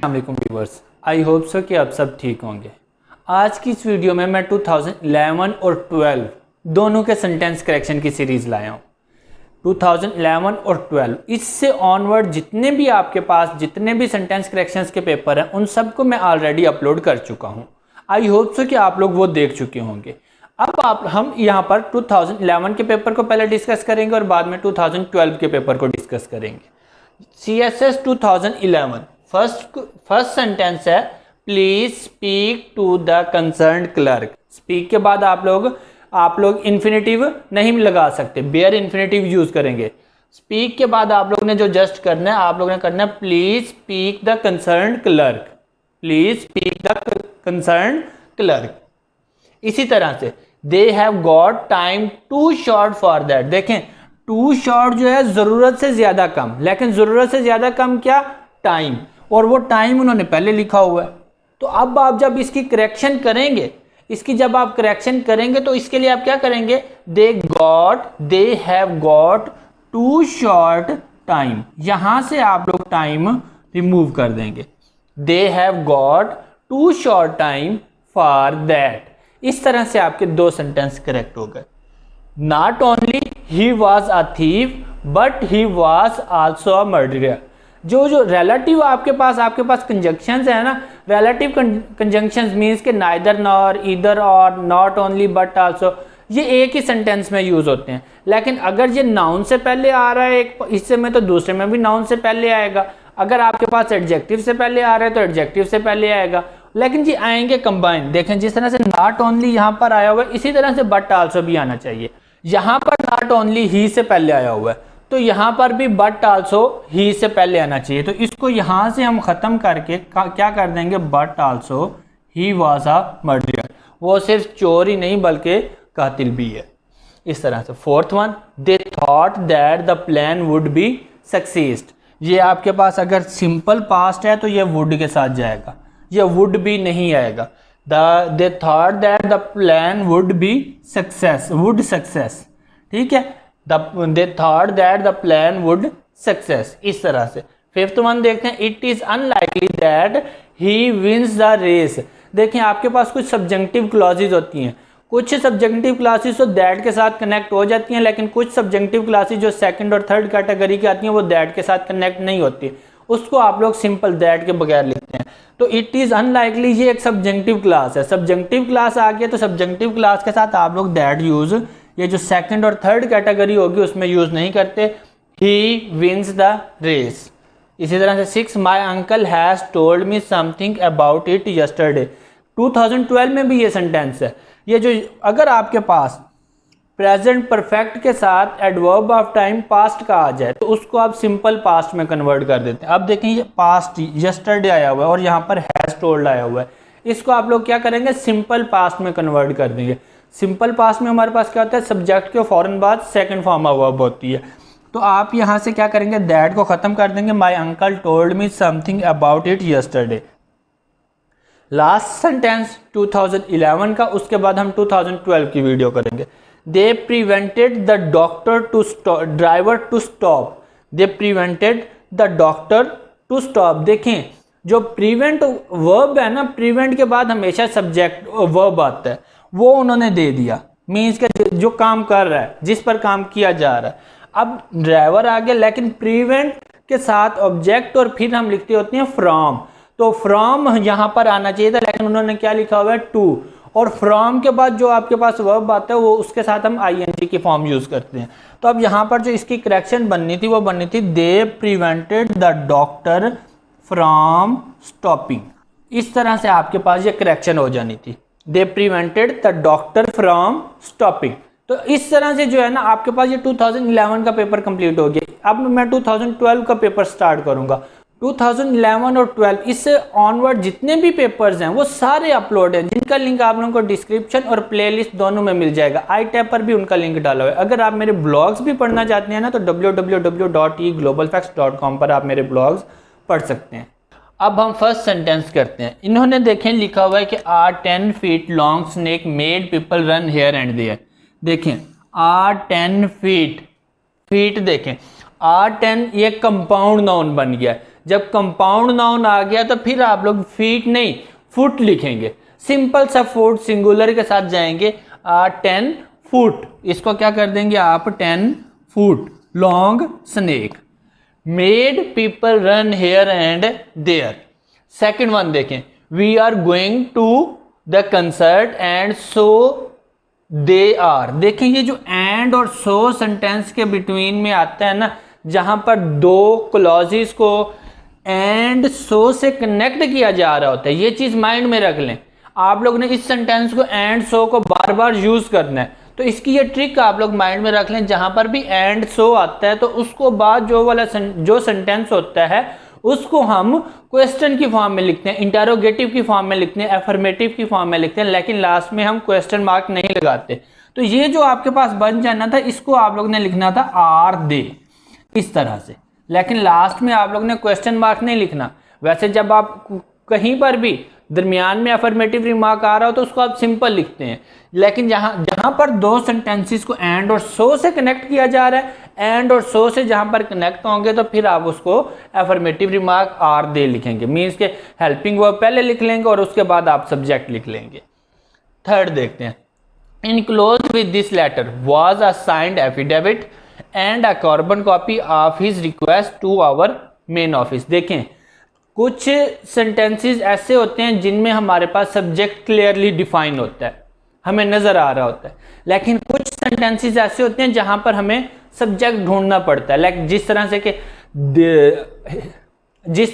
अस्सलामुअलैकुम viewers, I hope so कि आप सब ठीक होंगे। आज की इस वीडियो में मैं 2011 और 12 दोनों के सेंटेंस करेक्शन की सीरीज़ लाया हूँ। 2011 और 12 इससे ऑनवर्ड जितने भी आपके पास जितने भी सेंटेंस करेक्शंस के पेपर हैं उन सबको मैं ऑलरेडी अपलोड कर चुका हूँ। आई होप सो कि आप लोग वो देख चुके होंगे। अब हम यहाँ पर 2011 के पेपर को पहले डिस्कस करेंगे और बाद में 2012 के पेपर को डिस्कस करेंगे। CSS 2011 फर्स्ट सेंटेंस है, please speak to the concerned clerk. Speak के बाद आप लोग इन्फिनेटिव नहीं लगा सकते, बेयर इन्फिनेटिव यूज करेंगे। स्पीक के बाद आप लोग ने जो जस्ट करना है, आप लोग ने करना है please speak the concerned clerk, please speak the concerned clerk. इसी तरह से they have got time to short for that. देखें टू शॉर्ट जो है जरूरत से ज्यादा कम, लेकिन जरूरत से ज्यादा कम क्या, टाइम, और वो टाइम उन्होंने पहले लिखा हुआ है। तो अब आप जब इसकी करेक्शन करेंगे, तो इसके लिए आप क्या करेंगे, they have got to short time, यहां से आप लोग टाइम रिमूव कर देंगे। They have got to short time for that. इस तरह से आपके दो सेंटेंस करेक्ट हो गए। Not only he was a thief, but he was also a murderer। जो relative आपके पास conjunctions है ना, relative conjunctions means के neither nor, either or, not only but also, ये एक ही सेंटेंस में यूज होते हैं। लेकिन अगर ये नाउन से पहले आ रहा है एक हिस्से में तो दूसरे में भी नाउन से पहले आएगा। अगर आपके पास एडजेक्टिव से पहले आ रहा है तो एडजेक्टिव से पहले आएगा, लेकिन जी आएंगे कंबाइन। देखें जिस तरह से नॉट ओनली यहाँ पर आया हुआ है, इसी तरह से बट आल्सो भी आना चाहिए। यहाँ पर नॉट ओनली ही से पहले आया हुआ है तो यहाँ पर भी बट आल्सो ही से पहले आना चाहिए। तो इसको यहाँ से हम खत्म करके क्या कर देंगे, but also he was a murderer. वो सिर्फ चोर ही नहीं बल्कि कातिल भी है। इस तरह से fourth one, they thought that the plan would be succeed. ये आपके पास अगर सिंपल पास्ट है तो ये वुड के साथ जाएगा, ये वुड भी नहीं आएगा। They thought that the plan would be success, ठीक है। They thought that the plan would success। इस तरह से फिफ्थ वन देखते हैं, it is unlikely that he wins the race। देखें आपके पास कुछ सब्जेक्टिव क्लॉजेज होती हैं, कुछ सब्जेक्टिव क्लासेस तो दैट के साथ कनेक्ट हो जाती हैं, लेकिन कुछ सब्जेक्टिव क्लासेस जो सेकंड और थर्ड कैटेगरी की आती हैं वो दैट के साथ कनेक्ट नहीं होती, उसको आप लोग सिंपल दैट के बगैर लिखते हैं। तो इट इज अनलाइकली ये एक सब्जेक्टिव क्लास है, सब्जेक्टिव क्लास आ गया तो सब्जेक्टिव क्लास के साथ आप लोग दैट यूज, ये जो सेकंड और थर्ड कैटेगरी होगी उसमें यूज नहीं करते। ही विंस द रेस। इसी तरह से six, my uncle has told me something about it yesterday. 2012 में भी ये सेंटेंस है। ये जो अगर आपके पास प्रेजेंट परफेक्ट के साथ एडवर्ब ऑफ टाइम पास्ट का आ जाए तो उसको आप सिंपल पास्ट में कन्वर्ट कर देते हैं। अब देखें ये पास्ट यस्टरडे आया हुआ है और यहाँ पर हैज टोल्ड आया हुआ है, इसको आप लोग क्या करेंगे, सिंपल पास्ट में कन्वर्ट कर देंगे। सिंपल पास्ट में हमारे पास क्या होता है, सब्जेक्ट के फौरन बाद सेकंड फॉर्म ऑफ वर्ब होती है। तो आप यहाँ से क्या करेंगे, दैट को खत्म कर देंगे, my uncle told me something about it yesterday. Last sentence 2011 का, उसके बाद हम 2012 की वीडियो करेंगे। They prevented the doctor to stop, driver to stop। They prevented the doctor to stop। देखें जो prevent verb है ना, prevent के बाद हमेशा subject verb आता है, वो उन्होंने दे दिया, मीन्स के जो काम कर रहा है, जिस पर काम किया जा रहा है। अब ड्राइवर आ गया, लेकिन prevent के साथ ऑब्जेक्ट और फिर हम लिखते होते हैं फ्रॉम, तो फ्रॉम यहाँ पर आना चाहिए था, लेकिन उन्होंने क्या लिखा हुआ है, टू। और फ्रॉम के बाद जो आपके पास वर्ब आता है वो उसके साथ हम आईएनजी की फॉर्म यूज करते हैं। तो अब यहाँ पर जो इसकी करेक्शन बननी थी वो बननी थी, they prevented the doctor from stopping. इस तरह से आपके पास ये करेक्शन हो जानी थी, they prevented the doctor from stopping. तो इस तरह से जो है ना आपके पास ये 2011 का पेपर कंप्लीट हो गया। अब मैं 2012 का पेपर स्टार्ट करूंगा। 2011 और 12 इससे ऑनवर्ड जितने भी पेपर्स हैं वो सारे अपलोड हैं, जिनका लिंक आप लोगों को डिस्क्रिप्शन और प्लेलिस्ट दोनों में मिल जाएगा। आई टैब पर भी उनका लिंक डाला हुआ है। अगर आप मेरे ब्लॉग्स भी पढ़ना चाहते हैं ना तो www.eglobalfacts.com पर आप मेरे ब्लॉग्स पढ़ सकते हैं। अब हम फर्स्ट सेंटेंस करते हैं। इन्होंने देखें लिखा हुआ है कि a 10 feet long snake made people run here and there. देखें आ 10 फीट, फीट देखें आ 10 ये कंपाउंड नाउन बन गया है। जब कंपाउंड नाउन आ गया तो फिर आप लोग फीट नहीं फुट लिखेंगे। सिंपल सा फुट सिंगुलर के साथ जाएंगे 10 फुट, इसको क्या कर देंगे आप 10 foot. Long snake made people run here and there. Second one देखें, we are going to the concert and so they are. देखें ये जो एंड और सो सेंटेंस के बिटवीन में आता है ना, जहां पर दो क्लॉजेस को एंड सो से कनेक्ट किया जा रहा होता है, ये चीज माइंड में रख लें। आप लोग ने इस सेंटेंस को एंड सो को बार बार यूज करना है, तो इसकी ये ट्रिक आप लोग माइंड में रख लें। जहां पर भी एंड सो आता है तो उसको बाद जो सेंटेंस होता है उसको हम क्वेश्चन की फॉर्म में लिखते हैं, इंटरोगेटिव की फॉर्म में लिखते हैं, एफर्मेटिव की फॉर्म में लिखते हैं, लेकिन लास्ट में हम क्वेश्चन मार्क नहीं लगाते। तो ये जो आपके पास बन जाना था, इसको आप लोग ने लिखना था आर दे, इस तरह से, लेकिन लास्ट में आप लोग ने क्वेश्चन मार्क नहीं लिखना। वैसे जब आप कहीं पर भी दरमियान में अफर्मेटिव रिमार्क आ रहा हो तो उसको आप सिंपल लिखते हैं, लेकिन जहां पर दो सेंटेंसेस को एंड और सो से कनेक्ट किया जा रहा है, एंड और सो से जहां पर कनेक्ट होंगे तो फिर आप उसको अफर्मेटिव रिमार्क आर दे लिखेंगे। मीन्स के हेल्पिंग वर्ब पहले लिख लेंगे और उसके बाद आप सब्जेक्ट लिख लेंगे। थर्ड देखते हैं, enclosed with this letter was a signed affidavit and a carbon copy of his request to our main office. देखें कुछ सेंटेंसेस ऐसे होते हैं जिनमें हमारे पास सब्जेक्ट क्लियरली डिफाइन होता है, हमें नजर आ रहा होता है, लेकिन कुछ सेंटेंसेस ऐसे होते हैं जहां पर हमें सब्जेक्ट ढूंढना पड़ता है। लाइक जिस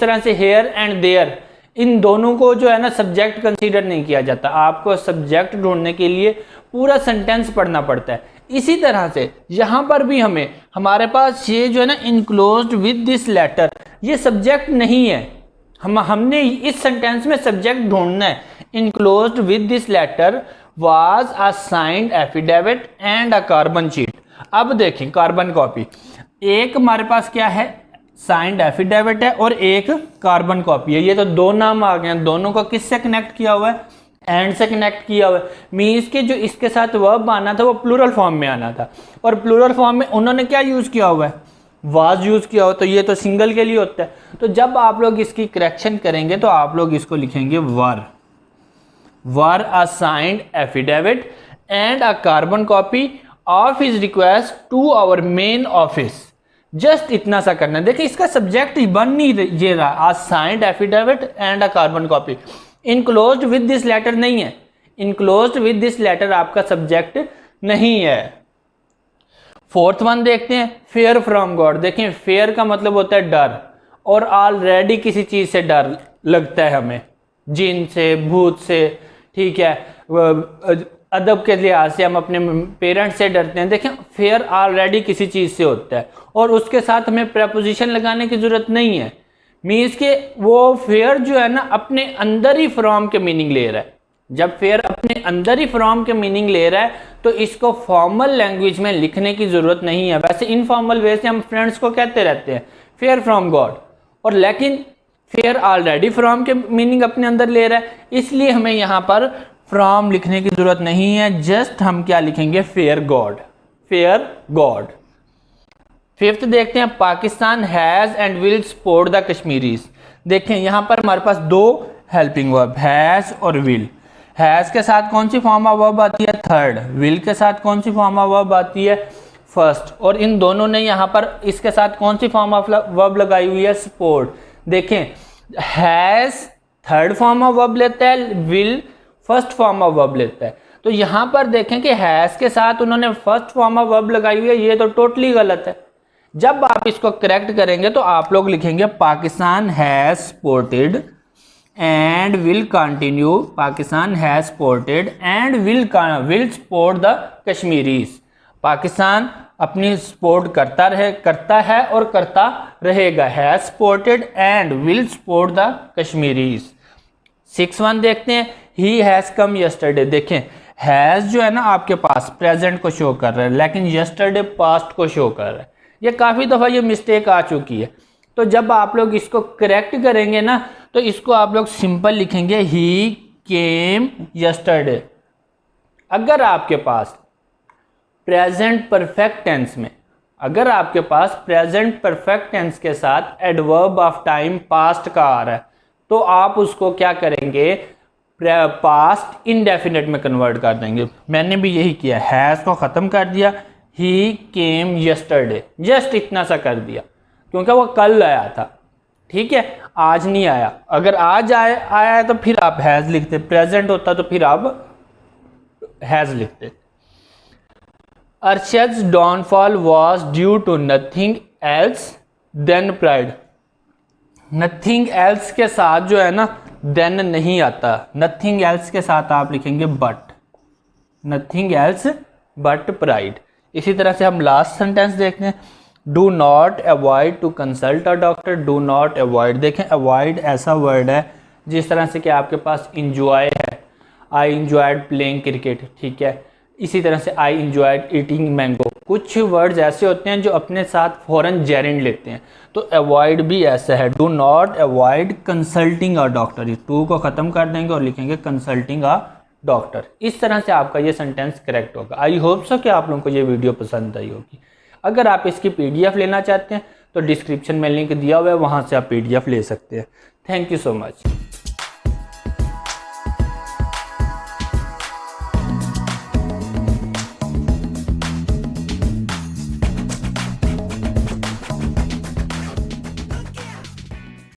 तरह से हेयर एंड देयर, इन दोनों को जो है ना सब्जेक्ट कंसीडर नहीं किया जाता, आपको सब्जेक्ट ढूंढने के लिए पूरा सेंटेंस पढ़ना पड़ता है। इसी तरह से यहां पर भी हमारे पास ये जो है ना इनक्लोज्ड विद दिस लेटर, ये सब्जेक्ट नहीं है, हमने इस सेंटेंस में सब्जेक्ट ढूंढना है। Enclosed with this letter was a signed affidavit and a carbon sheet. अब देखें कार्बन कॉपी, एक हमारे पास क्या है साइंड एफिडेविट है और एक कार्बन कॉपी है। ये तो दो नाम आ गए हैं, दोनों को किससे कनेक्ट किया हुआ है, एंड से कनेक्ट किया हुआ है। मीन्स के जो इसके साथ वर्ब आना था वो प्लूरल फॉर्म में आना था, और प्लूरल फॉर्म में उन्होंने क्या यूज किया हुआ है, वाज यूज किया हो, तो ये तो सिंगल के लिए होता है। तो जब आप लोग इसकी करेक्शन करेंगे तो आप लोग इसको लिखेंगे were a signed affidavit and a carbon copy of his request to our main office. Just इतना सा करना है। देखिए इसका सब्जेक्ट बन नहीं ये रहा, a signed affidavit and a carbon copy. Enclosed with this letter नहीं है, इनक्लोज्ड विद दिस लेटर आपका सब्जेक्ट नहीं है। फोर्थ वन देखते हैं, फेयर फ्रॉम गॉड। देखें फेयर का मतलब होता है डर, और ऑलरेडी किसी चीज से डर लगता है हमें, जिन से, भूत से, ठीक है, अदब के लिहाज से हम अपने पेरेंट्स से डरते हैं। देखें फेयर ऑलरेडी किसी चीज से होता है और उसके साथ हमें प्रपोजिशन लगाने की जरूरत नहीं है। मीन्स के वो फेयर जो है ना अपने अंदर ही फ्रॉम के मीनिंग ले रहा है। जब फेयर अपने अंदर ही फ्रॉम के मीनिंग ले रहा है तो इसको फॉर्मल लैंग्वेज में लिखने की जरूरत नहीं है। वैसे इनफॉर्मल वे से हम फ्रेंड्स को कहते रहते हैं फेयर फ्रॉम गॉड, और लेकिन फेयर ऑलरेडी फ्रॉम के मीनिंग अपने अंदर ले रहा है, इसलिए हमें यहाँ पर फ्रॉम लिखने की जरूरत नहीं है। जस्ट हम क्या लिखेंगे, fair God, fair God. Fifth देखते हैं, Pakistan has and will support the Kashmiris. देखें यहाँ पर हमारे पास दो हेल्पिंग वर्ब, हैज और विल। हैज के साथ कौन सी फॉर्म ऑफ वर्ब आती है, थर्ड। विल के साथ कौन सी फॉर्म ऑफ वर्ब आती है, फर्स्ट। और इन दोनों ने यहाँ पर इसके साथ कौन सी फॉर्म ऑफ वर्ब लगाई हुई है, सपोर्ट। देखें has third form of verb लेता है, will first form of verb लेता है। तो यहाँ पर देखें कि हैज के साथ उन्होंने फर्स्ट फॉर्म ऑफ वर्ब लगाई हुई है, ये तो टोटली गलत है। जब आप इसको करेक्ट करेंगे तो आप लोग लिखेंगे Pakistan has supported and will continue, Pakistan has supported and will support the Kashmiris. Pakistan अपनी सपोर्ट करता है और करता रहेगा, has supported and will support the Kashmiris. 6 one देखते हैं, ही हैज कम यस्टरडे। देखें हैज जो है ना आपके पास प्रेजेंट को शो कर रहा है, लेकिन यस्टरडे पास्ट को शो कर रहा है। ये काफ़ी दफ़ा ये मिस्टेक आ चुकी है। तो जब आप लोग इसको करेक्ट करेंगे ना तो इसको आप लोग सिंपल लिखेंगे, ही केम यस्टरडे। अगर आपके पास प्रेजेंट परफेक्ट टेंस में अगर आपके पास प्रेजेंट परफेक्ट टेंस के साथ एडवर्ब ऑफ टाइम पास्ट का आ रहा है तो आप उसको क्या करेंगे, पास्ट इनडेफिनेट में कन्वर्ट कर देंगे। मैंने भी यही किया, हैज़ को ख़त्म कर दिया, ही केम यस्टरडे, जस्ट इतना सा कर दिया क्योंकि वो कल आया था, ठीक है, आज नहीं आया। अगर आज आया है तो फिर आप हैज़ लिखते, प्रेजेंट होता तो फिर आप हैज़ लिखते। Arshad's downfall was due to nothing else than pride. Nothing else के साथ जो है ना देन नहीं आता, नथिंग एल्स के साथ आप लिखेंगे but, nothing else but pride. इसी तरह से हम लास्ट सेंटेंस देखते हैं, do not avoid to consult a doctor. Do not avoid, देखें अवॉइड ऐसा वर्ड है जिस तरह से कि आपके पास इंजॉय है, आई इंजॉयड प्लेइंग क्रिकेट, ठीक है। इसी तरह से आई इंजॉयड ईटिंग मैंगो। कुछ वर्ड्स ऐसे होते हैं जो अपने साथ फ़ौरन जेरेंड लेते हैं, तो अवॉइड भी ऐसा है, do not avoid consulting a doctor. ये टू को ख़त्म कर देंगे और लिखेंगे कंसल्टिंग अ डॉक्टर। इस तरह से आपका ये सेंटेंस करेक्ट होगा। आई होप सो कि आप लोगों को ये वीडियो पसंद आई होगी। अगर आप इसकी PDF लेना चाहते हैं तो डिस्क्रिप्शन में लिंक दिया हुआ है, वहाँ से आप PDF ले सकते हैं। Thank you so much.